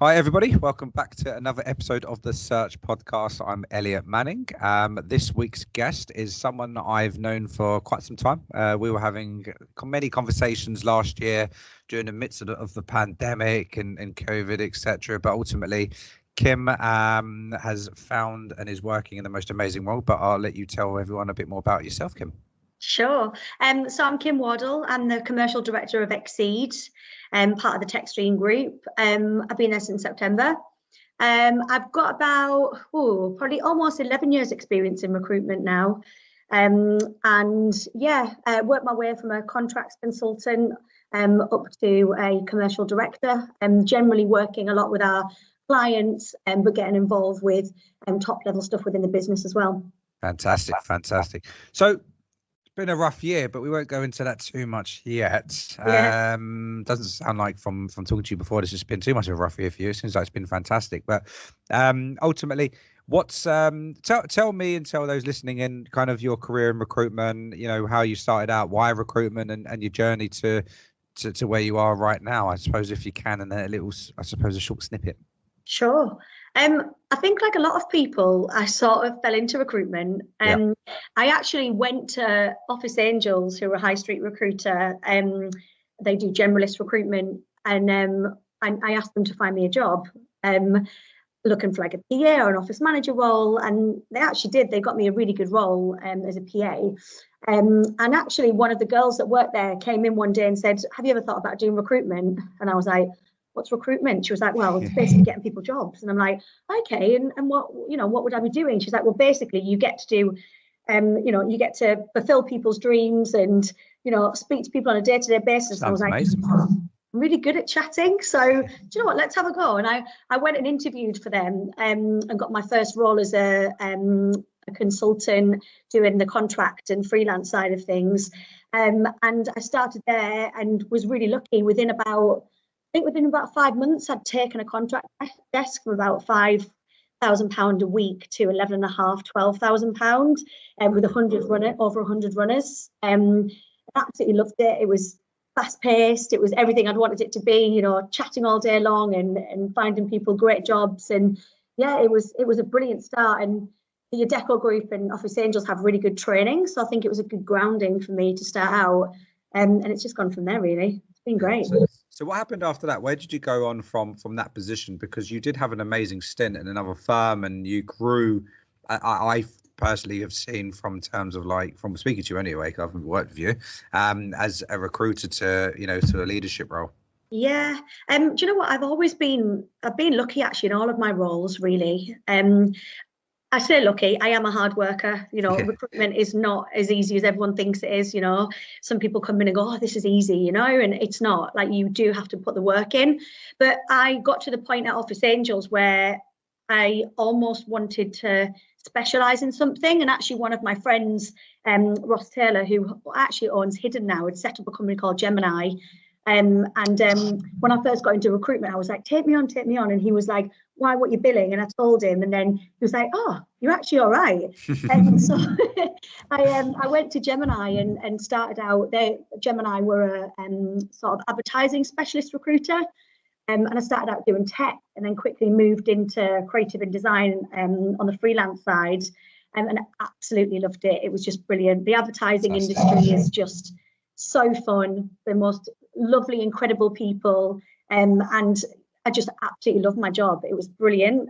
Hi everybody, welcome back to another episode of the Search Podcast. I'm Elliot Manning. This week's guest is someone that I've known for quite some time. We were having many conversations last year during the midst of the pandemic and COVID, etc. But ultimately, Kim has found and is working in the most amazing role. But I'll let you tell everyone a bit more about yourself, Kim. Sure. So I'm Kim Wardle. I'm the commercial director of Xcede, part of the TechStream Group. I've been there since September. I've got about probably almost 11 years experience in recruitment now. Worked my way from a contracts consultant up to a commercial director, generally working a lot with our clients, but getting involved with top level stuff within the business as well. Fantastic. So been a rough year, but we won't go into that too much yet. Yeah. Doesn't sound like from talking to you before, this has been too much of a rough year for you. It seems like it's been fantastic. But ultimately, what's tell me and tell those listening in kind of your career in recruitment, you know, how you started out, why recruitment, and your journey to where you are right now, I suppose, if you can, and then a short snippet. Sure. I think like a lot of people, I sort of fell into recruitment. I actually went to Office Angels, who are a high street recruiter. They do generalist recruitment, and I asked them to find me a job, looking for like a PA or an office manager role, and they actually did. They got me a really good role as a PA. And actually, one of the girls that worked there came in one day and said, "Have you ever thought about doing recruitment?" And I was like, "What's recruitment?" She was like, "Well, it's basically getting people jobs." And I'm like, "Okay, and what would I be doing?" She's like, "Well, basically you get to do, you get to fulfill people's dreams and, speak to people on a day-to-day basis." Sounds and I was like, amazing. I'm really good at chatting. So do you know what, let's have a go. And I went and interviewed for them and got my first role as a consultant doing the contract and freelance side of things. And I started there and was really lucky. Within about 5 months, I'd taken a contract desk from about £5,000 a week to £11,500, £12,000, with over 100 runners. I absolutely loved it. It was fast paced. It was everything I'd wanted it to be. Chatting all day long and finding people great jobs. And yeah, it was a brilliant start. And the Adecco Group and Office Angels have really good training, so I think it was a good grounding for me to start out. And it's just gone from there, really. It's been great. So what happened after that? Where did you go on from that position? Because you did have an amazing stint in another firm and you grew. I personally have seen from speaking to you anyway, because I've worked with you, as a recruiter to a leadership role. Yeah. Do you know what? I've been lucky actually in all of my roles, really. I say lucky, I am a hard worker. Recruitment is not as easy as everyone thinks it is. Some people come in and go, "Oh, this is easy," and it's not. Like, you do have to put the work in. But I got to the point at Office Angels where I almost wanted to specialize in something. And actually one of my friends, Ross Taylor, who actually owns Hidden now, had set up a company called Gemini. When I first got into recruitment, I was like, take me on. And he was like, "Why, what you billing?" And I told him, and then he was like, "Oh, you're actually all right." And so I went to Gemini and started out there. Gemini were a sort of advertising specialist recruiter. And I started out doing tech and then quickly moved into creative and design on the freelance side. And I absolutely loved it. It was just brilliant. The advertising industry is just so fun. The most lovely, incredible people, and I just absolutely loved my job. It was brilliant.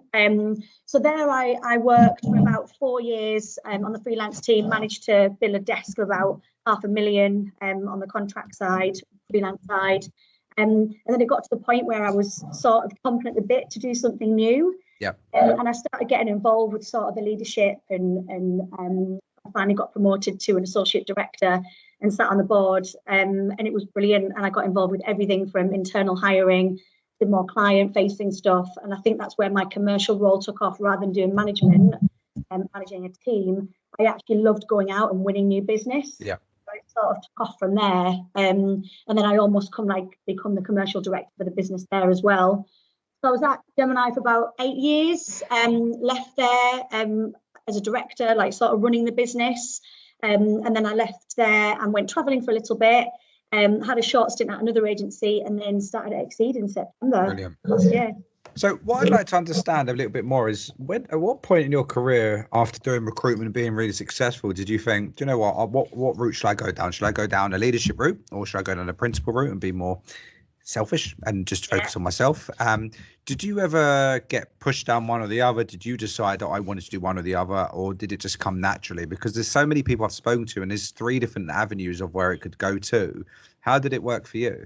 So there I worked for about 4 years on the freelance team, managed to build a desk of about £500,000 on the contract side, freelance side. And then it got to the point where I was sort of chomping at the bit to do something new. Yeah. And I started getting involved with sort of the leadership and I finally got promoted to an associate director and sat on the board, and it was brilliant. And I got involved with everything from internal hiring to more client-facing stuff. And I think that's where my commercial role took off rather than doing management and managing a team. I actually loved going out and winning new business. Yeah. So it sort of took off from there. And then I almost become the commercial director for the business there as well. So I was at Gemini for about 8 years, left there as a director, like sort of running the business. And then I left there and went traveling for a little bit, had a short stint at another agency, and then started at Xcede in September. Brilliant. last year. So what I'd like to understand a little bit more is at what point in your career after doing recruitment and being really successful did you think, do you know what route should I go down? Should I go down a leadership route or should I go down a principal route and be more selfish and just focus on myself? Did you ever get pushed down one or the other? Did you decide that I wanted to do one or the other, or did it just come naturally? Because there's so many people I've spoken to and there's 3 different avenues of where it could go to. How did it work for you?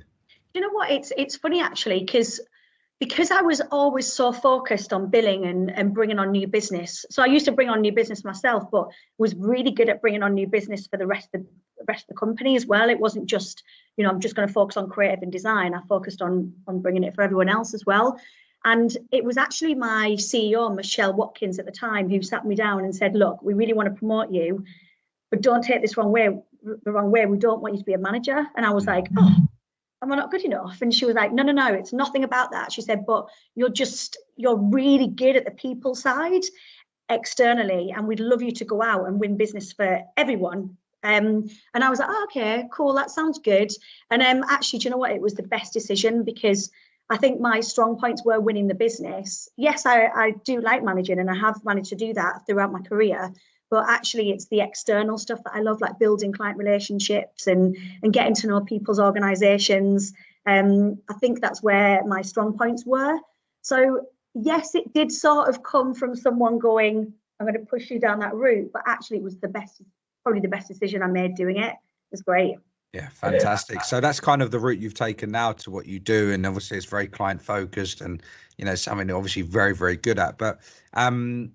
You know what? It's funny actually, because I was always so focused on billing and bringing on new business. So I used to bring on new business myself, but was really good at bringing on new business for the rest of the company as well. It wasn't just, I'm just going to focus on creative and design. I focused on bringing it for everyone else as well. And it was actually my CEO, Michelle Watkins at the time, who sat me down and said, look, we really want to promote you, but don't take this the wrong way. We don't want you to be a manager. And I was like, oh, am I not good enough? And she was like, no, it's nothing about that. She said, but you're really good at the people side externally, and we'd love you to go out and win business for everyone. And I was like, oh, okay, cool, that sounds good. And actually, do you know what? It was the best decision because I think my strong points were winning the business. Yes, I do like managing, and I have managed to do that throughout my career. But actually, it's the external stuff that I love, like building client relationships and getting to know people's organisations. I think that's where my strong points were. So yes, it did sort of come from someone going, I'm going to push you down that route. But actually, it was probably the best decision I made doing it. It was great. Yeah, fantastic. So that's kind of the route you've taken now to what you do, and obviously it's very client focused, and something you're obviously very, very good at. But it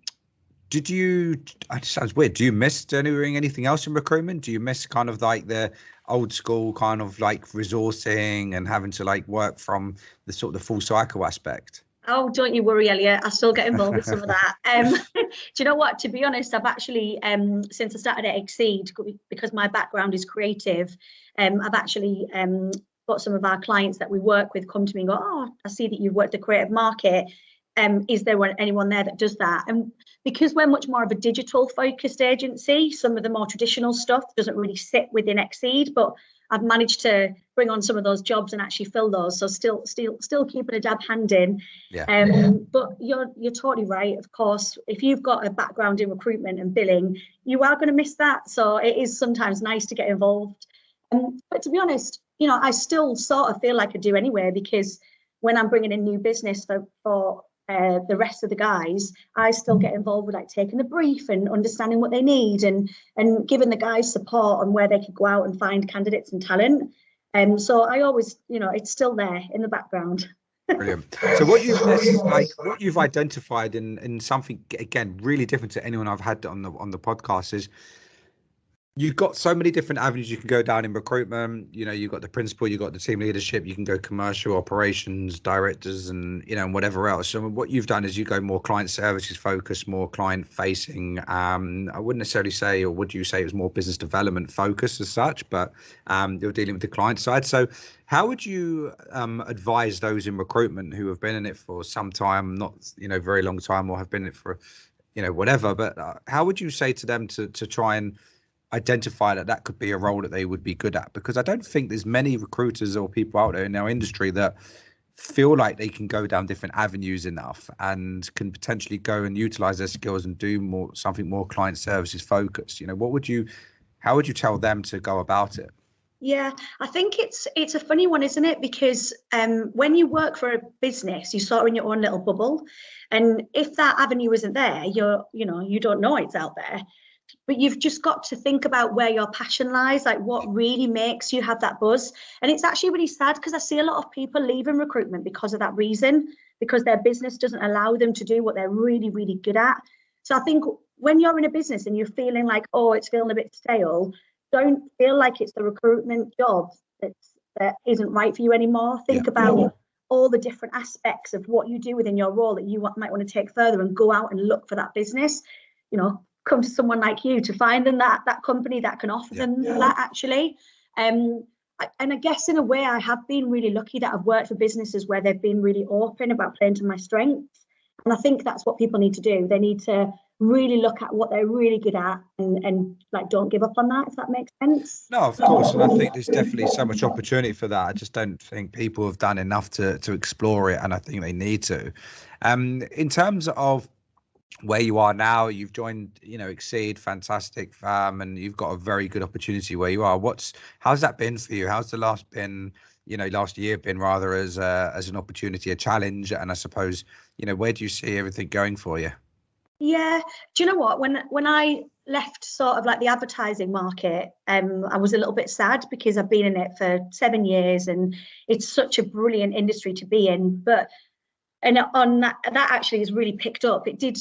sounds weird, do you miss doing anything else in recruitment? Do you miss kind of like the old school kind of like resourcing and having to like work from the sort of the full cycle aspect? Oh, don't you worry, Elliot. I still get involved with some of that. Do you know what? To be honest, I've actually, since I started at Xcede, because my background is creative, I've actually got some of our clients that we work with come to me and go, oh, I see that you've worked the creative market. Is there anyone there that does that? And because we're much more of a digital focused agency, some of the more traditional stuff doesn't really sit within Xcede, but I've managed to bring on some of those jobs and actually fill those. So still keeping a dab hand in. Yeah. But you're totally right. Of course, if you've got a background in recruitment and billing, you are going to miss that. So it is sometimes nice to get involved. But to be honest, I still sort of feel like I do anyway, because when I'm bringing in new business for the rest of the guys, I still get involved with like taking the brief and understanding what they need and giving the guys support on where they could go out and find candidates and talent. And so I always, it's still there in the background. Brilliant. So what you've identified in something again really different to anyone I've had on the podcast is you've got so many different avenues you can go down in recruitment. You've got the principal, you've got the team leadership, you can go commercial operations, directors, and and whatever else. So what you've done is you go more client services focused, more client facing. I wouldn't necessarily say, or would you say it was more business development focused as such, but you're dealing with the client side. So how would you advise those in recruitment who have been in it for some time, not very long time, or have been in it for whatever, but how would you say to them to try and identify that could be a role that they would be good at? Because I don't think there's many recruiters or people out there in our industry that feel like they can go down different avenues enough and can potentially go and utilize their skills and do something more client services focused. How would you tell them to go about it? Yeah, I think it's a funny one, isn't it? Because when you work for a business, you sort of in your own little bubble, and if that avenue isn't there, you don't know it's out there. But you've just got to think about where your passion lies, like what really makes you have that buzz. And it's actually really sad because I see a lot of people leaving recruitment because of that reason, because their business doesn't allow them to do what they're really, really good at. So I think when you're in a business and you're feeling like, oh, it's feeling a bit stale, don't feel like it's the recruitment job that isn't right for you anymore. Think about all the different aspects of what you do within your role that you might want to take further and go out and look for that business. Come to someone like you to find them that company that can offer them that actually. And I guess in a way I have been really lucky that I've worked for businesses where they've been really open about playing to my strengths. And I think that's what people need to do. They need to really look at what they're really good at and like don't give up on that, if that makes sense. No, of course, and I think there's definitely so much opportunity for that. I just don't think people have done enough to explore it, and I think they need to. In terms of where you are now, you've joined, Xcede, fantastic firm, and you've got a very good opportunity where you are. How's that been for you? How's the last year been rather as an opportunity, a challenge, and I suppose, where do you see everything going for you? Yeah, do you know what? When I left sort of like the advertising market, I was a little bit sad because I've been in it for 7 years and it's such a brilliant industry to be in. And on that actually has really picked up. It did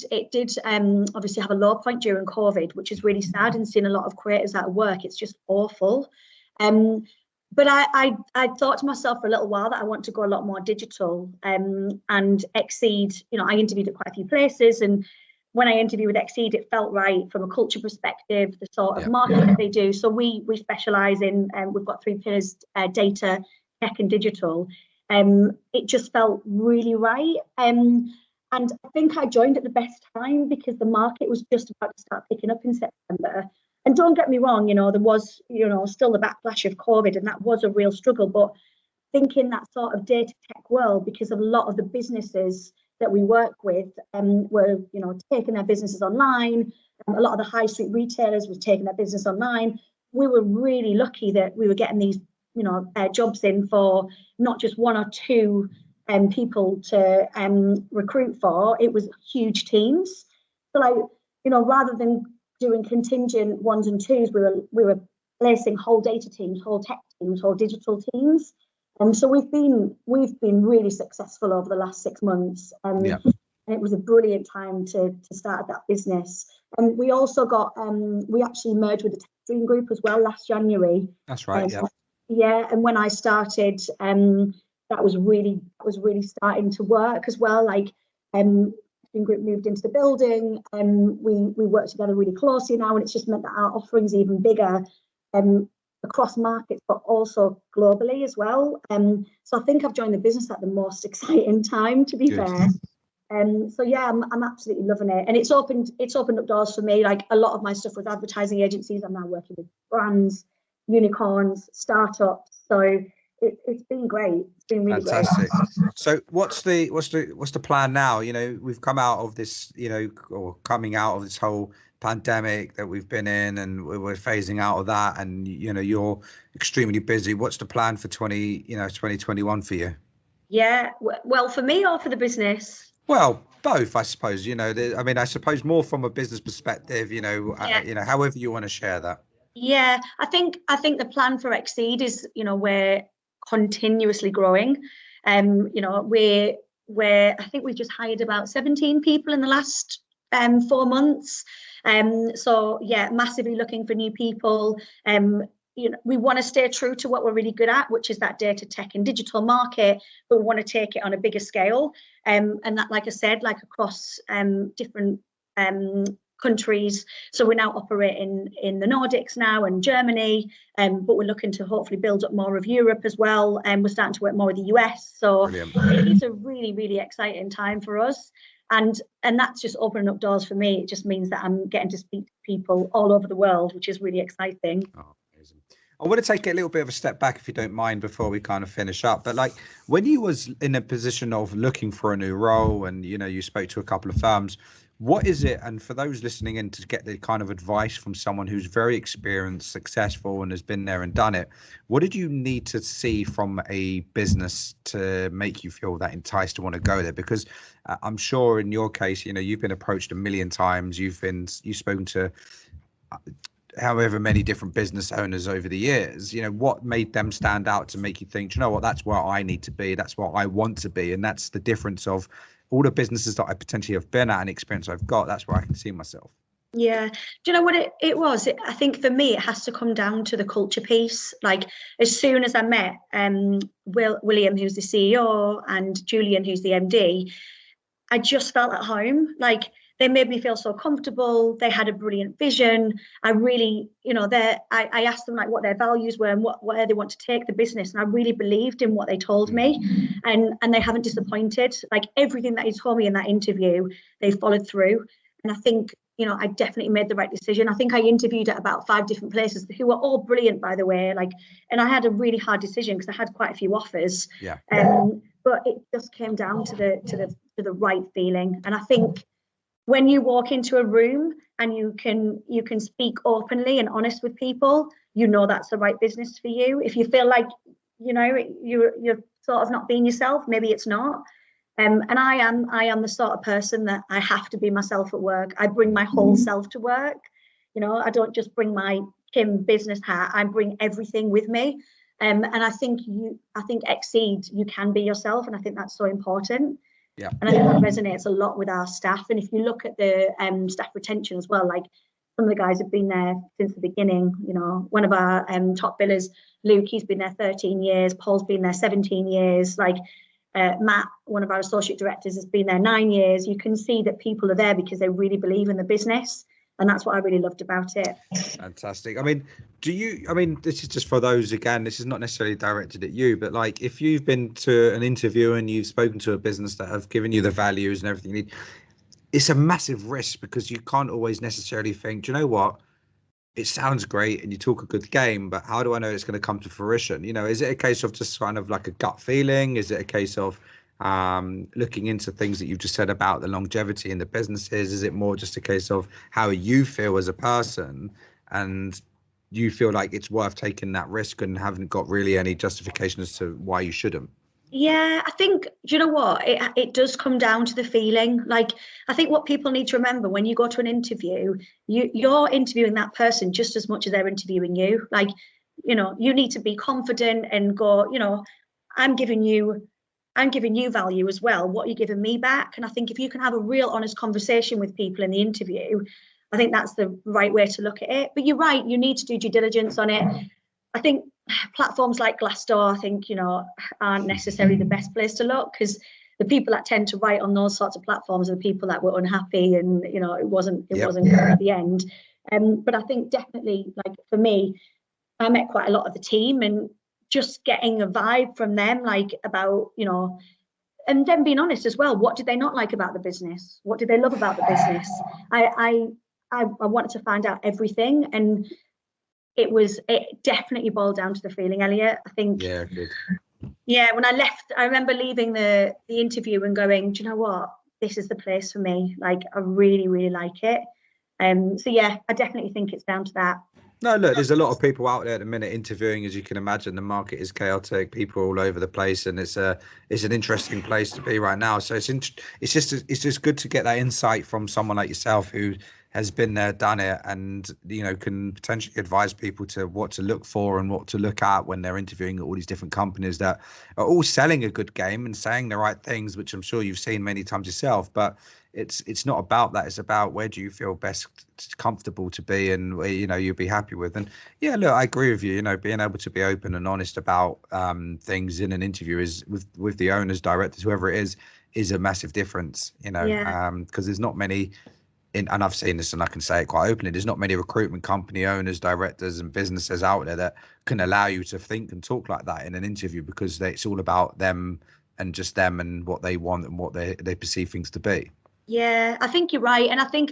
obviously have a low point during COVID, which is really sad, and seeing a lot of creators out of work. It's just awful. But I thought to myself for a little while that I want to go a lot more digital. And Xcede, I interviewed at quite a few places, and when I interviewed with Xcede, it felt right from a culture perspective, the sort of market that they do. So we specialise in, we've got 3 pillars, data, tech and digital. It just felt really right. And I think I joined at the best time because the market was just about to start picking up in September. And don't get me wrong, there was, still the backlash of COVID, and that was a real struggle. But thinking that sort of data tech world, because a lot of the businesses that we work with were, taking their businesses online. A lot of the high street retailers were taking their business online. We were really lucky that we were getting these, jobs in for not just 1 or 2 people to recruit for. It was huge teams. So rather than doing contingent 1s and 2s, we were placing whole data teams, whole tech teams, whole digital teams. So we've been really successful over the last 6 months. And it was a brilliant time to start that business. And we also got we actually merged with the TechStream Group as well last January. That's right. Yeah. And when I started, that was really starting to work as well. Like TechStream Group moved into the building, and we work together really closely now, and it's just meant that our offering's even bigger. Across markets, but also globally as well. So I think I've joined the business at the most exciting time, to be fair. So yeah, I'm absolutely loving it, and it's opened up doors for me. Like a lot of my stuff with advertising agencies, I'm now working with brands, unicorns, startups. So it's been great. It's been really fantastic. Great. So what's the plan now? We've come out of this, or coming out of this whole pandemic that we've been in, and we're phasing out of that, and you're extremely busy. What's the plan for 2021 for you? Yeah, well, for me or for the business? Well, both, I suppose. I suppose more from a business perspective. However you want to share that. Yeah, I think the plan for Xcede is, we're continuously growing. We're I think we've just hired about 17 people in the last 4 months. So yeah, massively looking for new people. We want to stay true to what we're really good at, which is that data tech and digital market, but we want to take it on a bigger scale. And that, like I said, like across different countries. So we're now operating in the Nordics now and Germany, but we're looking to hopefully build up more of Europe as well. And we're starting to work more with the US. So brilliant. It's a really, really exciting time for us. And that's just opening up doors for me. It just means that I'm getting to speak to people all over the world, which is really exciting. Oh, amazing. I want to take a little bit of a step back, if you don't mind, before we kind of finish up. But like when you was in a position of looking for a new role, and you spoke to a couple of firms, what is it? And for those listening in, to get the kind of advice from someone who's very experienced, successful, and has been there and done it, what did you need to see from a business to make you feel that enticed to want to go there? Because I'm sure in your case, you've been approached a million times. You've spoken to however many different business owners over the years. What made them stand out to make you think, you know what, that's where I need to be. That's where I want to be. And that's the difference of all the businesses that I potentially have been at and experience I've got. That's where I can see myself. Yeah. Do you know what it was? I think for me, it has to come down to the culture piece. Like as soon as I met William, who's the CEO, and Julian, who's the MD, I just felt at home. Like they made me feel so comfortable. They had a brilliant vision. I really, I asked them like what their values were and where they want to take the business. And I really believed in what they told me, and they haven't disappointed. Like everything that he told me in that interview, they followed through. And I think, I definitely made the right decision. I think I interviewed at about 5 different places who were all brilliant, by the way. And I had a really hard decision because I had quite a few offers. Yeah. But it just came down to the right feeling. And I think when you walk into a room and you can speak openly and honest with people, that's the right business for you. If you feel like you're sort of not being yourself, maybe it's not. And I am the sort of person that I have to be myself at work. I bring my whole self to work. I don't just bring my Kim business hat. I bring everything with me. And I think Xcede, you can be yourself, and I think that's so important. Yeah. And I think that resonates a lot with our staff. And if you look at the staff retention as well, like some of the guys have been there since the beginning. One of our top billers, Luke, he's been there 13 years. Paul's been there 17 years. Matt, one of our associate directors, has been there 9 years. You can see that people are there because they really believe in the business. And that's what I really loved about it. Fantastic. I mean, this is just for those, again, this is not necessarily directed at you, but like if you've been to an interview and you've spoken to a business that have given you the values and everything you need, it's a massive risk because you can't always necessarily think, do you know what? It sounds great and you talk a good game, but how do I know it's going to come to fruition? Is it a case of just kind of like a gut feeling? Is it a case of looking into things that you've just said about the longevity in the businesses? Is it more just a case of how you feel as a person and you feel like it's worth taking that risk and haven't got really any justification as to why you shouldn't? Yeah, I think, do you know what? It does come down to the feeling. I think what people need to remember when you go to an interview, you're interviewing that person just as much as they're interviewing you. You need to be confident and go, I'm giving you value as well. What are you giving me back? And I think if you can have a real honest conversation with people in the interview, I think that's the right way to look at it. But you're right, you need to do due diligence on it. I think platforms like Glassdoor, aren't necessarily the best place to look because the people that tend to write on those sorts of platforms are the people that were unhappy and, it wasn't good at the end. But I think definitely, for me, I met quite a lot of the team and just getting a vibe from them, about, and then being honest as well. What did they not like about the business? What did they love about the business? I wanted to find out everything, and it definitely boiled down to the feeling, Elliot. I think. Yeah, good. Yeah, when I left, I remember leaving the interview and going, do you know what? This is the place for me. I really, really like it. So yeah, I definitely think it's down to that. No, look, there's a lot of people out there at the minute interviewing, as you can imagine. The market is chaotic, people are all over the place, and it's an interesting place to be right now. So it's just good to get that insight from someone like yourself who has been there, done it, and can potentially advise people to what to look for and what to look at when they're interviewing all these different companies that are all selling a good game and saying the right things, which I'm sure you've seen many times yourself. But it's not about that. It's about where do you feel best comfortable to be and where you'll be happy with. And yeah, look, I agree with you. Being able to be open and honest about things in an interview is with the owners, directors, whoever it is a massive difference. Because there's not many. And I've seen this and I can say it quite openly, there's not many recruitment company owners, directors and businesses out there that can allow you to think and talk like that in an interview because it's all about them and just them and what they want and what they perceive things to be. Yeah, I think you're right. And I think,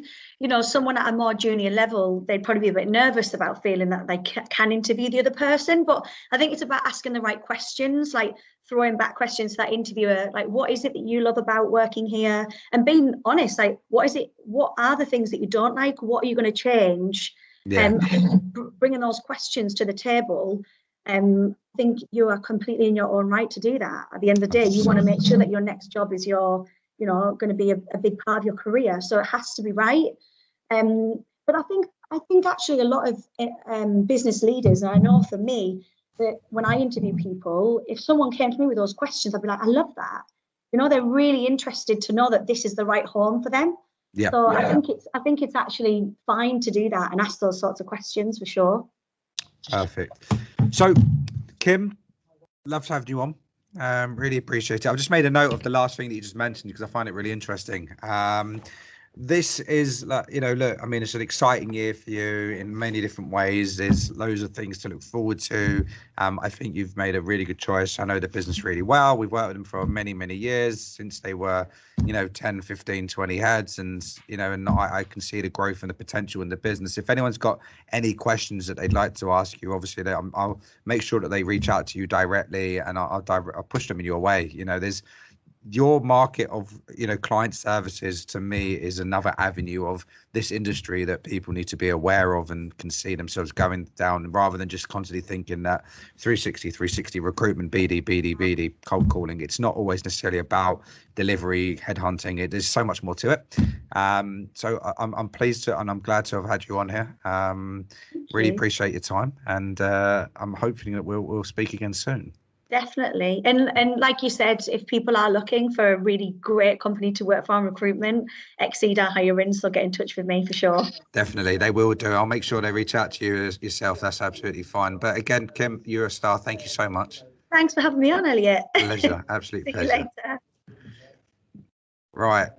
someone at a more junior level, they'd probably be a bit nervous about feeling that they can interview the other person. But I think it's about asking the right questions, throwing back questions to that interviewer, what is it that you love about working here? And being honest, what are the things that you don't like? What are you going to change? Yeah. Bringing those questions to the table. I think you are completely in your own right to do that. At the end of the day, you want to make sure that your next job is going to be a big part of your career. So it has to be right. But I think actually a lot of business leaders, and I know for me, that when I interview people, if someone came to me with those questions, I'd be like, I love that. They're really interested to know that this is the right home for them. Yeah. So yeah. I think it's actually fine to do that and ask those sorts of questions for sure. Perfect. So, Kim, love to have you on. Really appreciate it. I've just made a note of the last thing that you just mentioned because I find it really interesting. This is like, look, I mean, it's an exciting year for you in many different ways. There's loads of things to look forward to. I think you've made a really good choice. I know the business really well. We've worked with them for many, many years since they were, 10, 15, 20 heads. And, and I can see the growth and the potential in the business. If anyone's got any questions that they'd like to ask you, obviously, I'll make sure that they reach out to you directly, and I'll push them in your way. There's your market of client services, to me, is another avenue of this industry that people need to be aware of and can see themselves going down, rather than just constantly thinking that 360 recruitment, BD, cold calling. It's not always necessarily about delivery, headhunting. There's so much more to it. So I'm pleased to, and I'm glad to have had you on here. Really appreciate your time, and I'm hoping that we'll speak again soon. Definitely. And like you said, if people are looking for a really great company to work for on recruitment, Xcede are hiring, so get in touch with me for sure. Definitely, they will do. I'll make sure they reach out to you yourself. That's absolutely fine. But again, Kim, you're a star. Thank you so much. Thanks for having me on, Elliot. Pleasure. Absolute pleasure. See you later. Right.